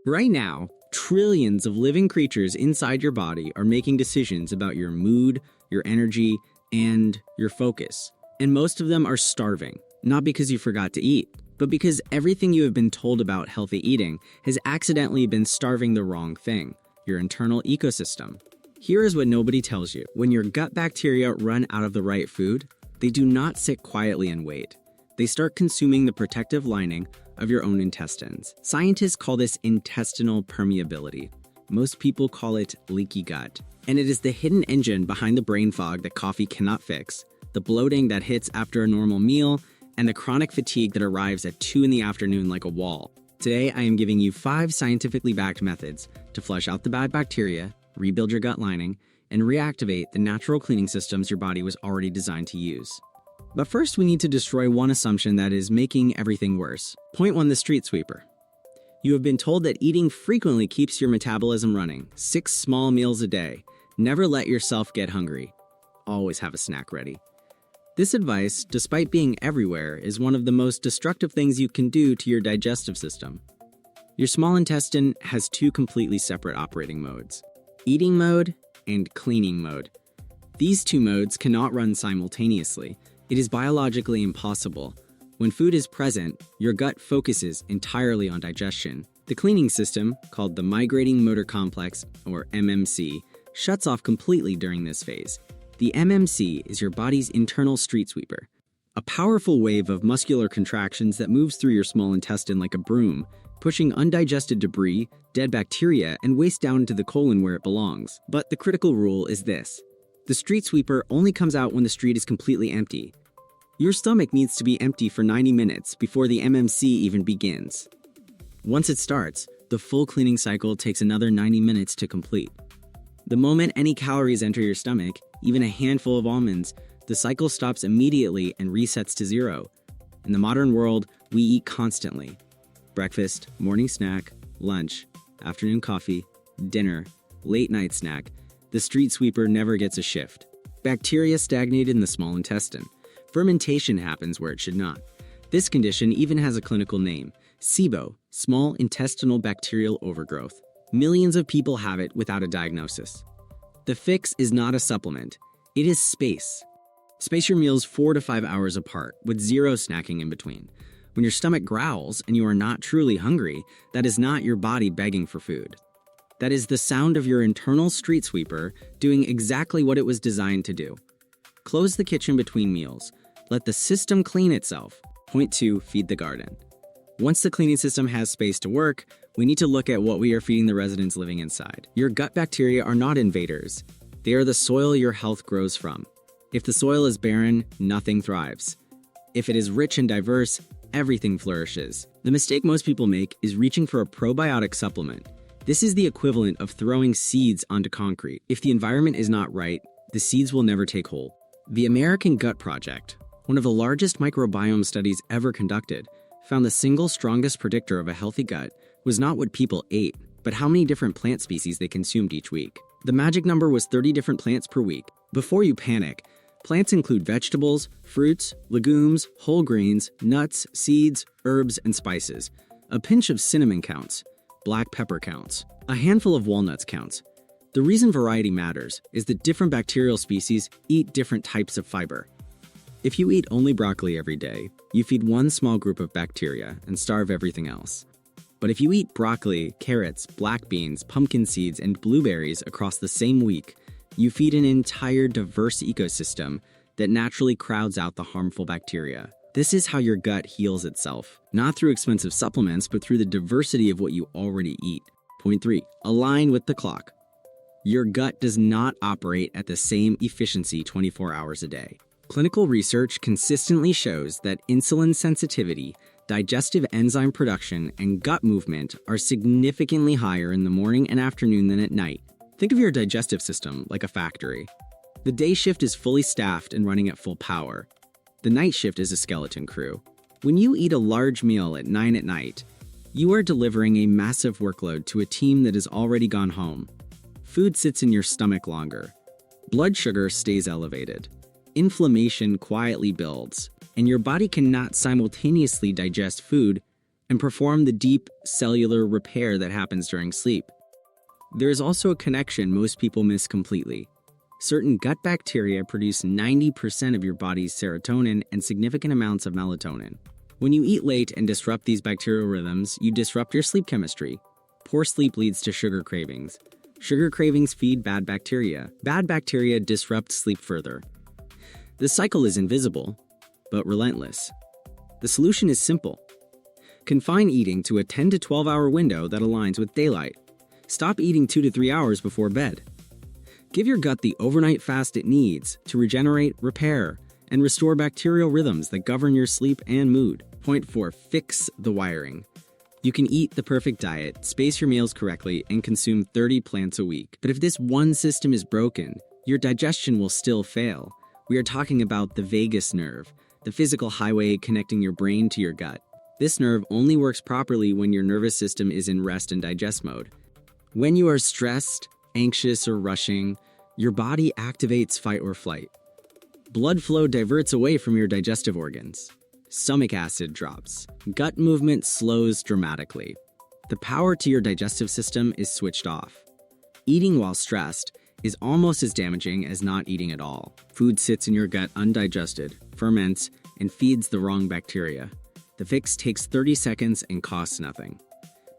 Right now, trillions of living creatures inside your body are making decisions about your mood, your energy, and your focus. And most of them are starving, not because you forgot to eat, but because everything you have been told about healthy eating has accidentally been starving the wrong thing, your internal ecosystem. Here is what nobody tells you. When your gut bacteria run out of the right food, they do not sit quietly and wait. They start consuming the protective lining of your own intestines. Scientists call this intestinal permeability. Most people call it leaky gut. And it is the hidden engine behind the brain fog that coffee cannot fix, the bloating that hits after a normal meal, and the chronic fatigue that arrives at 2 in the afternoon like a wall. Today, I am giving you 5 scientifically backed methods to flush out the bad bacteria, rebuild your gut lining, and reactivate the natural cleaning systems your body was already designed to use. But first, we need to destroy one assumption that is making everything worse. Point 1, the street sweeper. You have been told that eating frequently keeps your metabolism running. 6 small meals a day. Never let yourself get hungry. Always have a snack ready. This advice, despite being everywhere, is one of the most destructive things you can do to your digestive system. Your small intestine has 2 completely separate operating modes: eating mode and cleaning mode. These 2 modes cannot run simultaneously. It is biologically impossible. When food is present, your gut focuses entirely on digestion. The cleaning system, called the migrating motor complex, or MMC, shuts off completely during this phase. The MMC is your body's internal street sweeper, a powerful wave of muscular contractions that moves through your small intestine like a broom, pushing undigested debris, dead bacteria, and waste down into the colon where it belongs. But the critical rule is this: the street sweeper only comes out when the street is completely empty. Your stomach needs to be empty for 90 minutes before the MMC even begins. Once it starts, the full cleaning cycle takes another 90 minutes to complete. The moment any calories enter your stomach, even a handful of almonds, the cycle stops immediately and resets to 0. In the modern world, we eat constantly. Breakfast, morning snack, lunch, afternoon coffee, dinner, late night snack. The street sweeper never gets a shift. Bacteria stagnate in the small intestine. Fermentation happens where it should not. This condition even has a clinical name: SIBO, small intestinal bacterial overgrowth. Millions of people have it without a diagnosis. The fix is not a supplement. It is space. Space your meals 4 to 5 hours apart, with 0 snacking in between. When your stomach growls and you are not truly hungry, that is not your body begging for food. That is the sound of your internal street sweeper doing exactly what it was designed to do. Close the kitchen between meals. Let the system clean itself. Point 2, feed the garden. Once the cleaning system has space to work, we need to look at what we are feeding the residents living inside. Your gut bacteria are not invaders. They are the soil your health grows from. If the soil is barren, nothing thrives. If it is rich and diverse, everything flourishes. The mistake most people make is reaching for a probiotic supplement. This is the equivalent of throwing seeds onto concrete. If the environment is not right, the seeds will never take hold. The American Gut Project, one of the largest microbiome studies ever conducted, found the single strongest predictor of a healthy gut was not what people ate, but how many different plant species they consumed each week. The magic number was 30 different plants per week. Before you panic, plants include vegetables, fruits, legumes, whole grains, nuts, seeds, herbs, and spices. A pinch of cinnamon counts. Black pepper counts. A handful of walnuts counts. The reason variety matters is that different bacterial species eat different types of fiber. If you eat only broccoli every day, you feed one small group of bacteria and starve everything else. But if you eat broccoli, carrots, black beans, pumpkin seeds, and blueberries across the same week, you feed an entire diverse ecosystem that naturally crowds out the harmful bacteria. This is how your gut heals itself, not through expensive supplements, but through the diversity of what you already eat. Point 3, align with the clock. Your gut does not operate at the same efficiency 24 hours a day. Clinical research consistently shows that insulin sensitivity, digestive enzyme production, and gut movement are significantly higher in the morning and afternoon than at night. Think of your digestive system like a factory. The day shift is fully staffed and running at full power. The night shift is a skeleton crew. When you eat a large meal at 9 at night, you are delivering a massive workload to a team that has already gone home. Food sits in your stomach longer. Blood sugar stays elevated. Inflammation quietly builds, and your body cannot simultaneously digest food and perform the deep cellular repair that happens during sleep. There is also a connection most people miss completely. Certain gut bacteria produce 90% of your body's serotonin and significant amounts of melatonin. When you eat late and disrupt these bacterial rhythms, you disrupt your sleep chemistry. Poor sleep leads to sugar cravings. Sugar cravings feed bad bacteria. Bad bacteria disrupt sleep further. The cycle is invisible, but relentless. The solution is simple. Confine eating to a 10 to 12 hour window that aligns with daylight. Stop eating 2 to 3 hours before bed. Give your gut the overnight fast it needs to regenerate, repair, and restore bacterial rhythms that govern your sleep and mood. Point 4. Fix the wiring. You can eat the perfect diet, space your meals correctly, and consume 30 plants a week. But if this one system is broken, your digestion will still fail. We are talking about the vagus nerve, the physical highway connecting your brain to your gut. This nerve only works properly when your nervous system is in rest and digest mode. When you are stressed, anxious, or rushing, your body activates fight or flight. Blood flow diverts away from your digestive organs. Stomach acid drops. Gut movement slows dramatically. The power to your digestive system is switched off. Eating while stressed is almost as damaging as not eating at all. Food sits in your gut undigested, ferments, and feeds the wrong bacteria. The fix takes 30 seconds and costs nothing.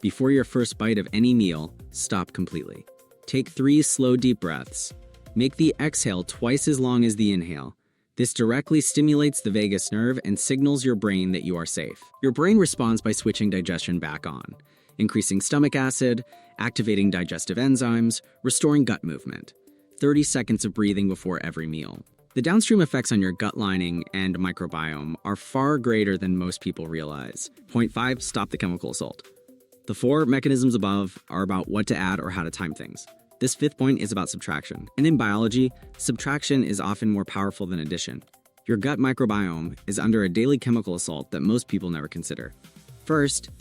Before your first bite of any meal, stop completely. Take 3 slow, deep breaths. Make the exhale twice as long as the inhale. This directly stimulates the vagus nerve and signals your brain that you are safe. Your brain responds by switching digestion back on, increasing stomach acid, activating digestive enzymes, restoring gut movement. 30 seconds of breathing before every meal. The downstream effects on your gut lining and microbiome are far greater than most people realize. Point 5. Stop the chemical assault. The 4 mechanisms above are about what to add or how to time things. This 5th point is about subtraction. And in biology, subtraction is often more powerful than addition. Your gut microbiome is under a daily chemical assault that most people never consider. First,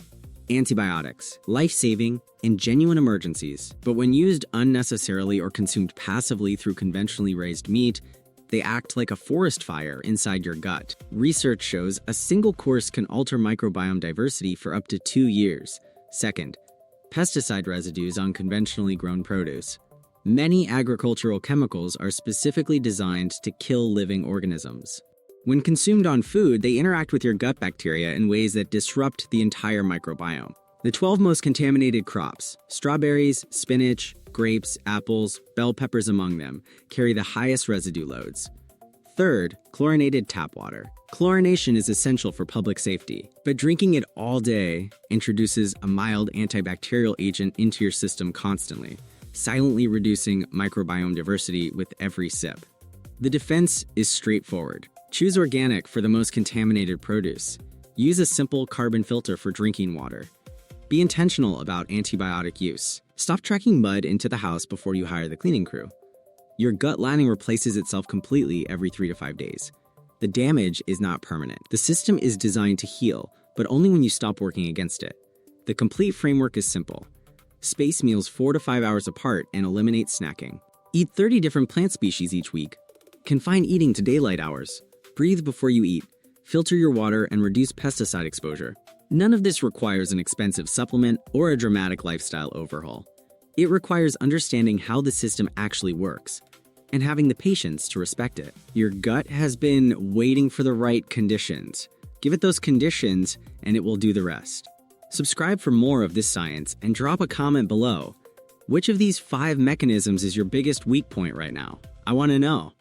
antibiotics, life-saving, in genuine emergencies. But when used unnecessarily or consumed passively through conventionally raised meat, they act like a forest fire inside your gut. Research shows a single course can alter microbiome diversity for up to 2 years. Second, pesticide residues on conventionally grown produce. Many agricultural chemicals are specifically designed to kill living organisms. When consumed on food, they interact with your gut bacteria in ways that disrupt the entire microbiome. The 12 most contaminated crops, strawberries, spinach, grapes, apples, bell peppers among them, carry the highest residue loads. Third, chlorinated tap water. Chlorination is essential for public safety, but drinking it all day introduces a mild antibacterial agent into your system constantly, silently reducing microbiome diversity with every sip. The defense is straightforward. Choose organic for the most contaminated produce. Use a simple carbon filter for drinking water. Be intentional about antibiotic use. Stop tracking mud into the house before you hire the cleaning crew. Your gut lining replaces itself completely every 3 to 5 days. The damage is not permanent. The system is designed to heal, but only when you stop working against it. The complete framework is simple. Space meals 4 to 5 hours apart and eliminate snacking. Eat 30 different plant species each week. Confine eating to daylight hours. Breathe before you eat. Filter your water and reduce pesticide exposure. None of this requires an expensive supplement or a dramatic lifestyle overhaul. It requires understanding how the system actually works and having the patience to respect it. Your gut has been waiting for the right conditions. Give it those conditions and it will do the rest. Subscribe for more of this science and drop a comment below. Which of these 5 mechanisms is your biggest weak point right now? I want to know.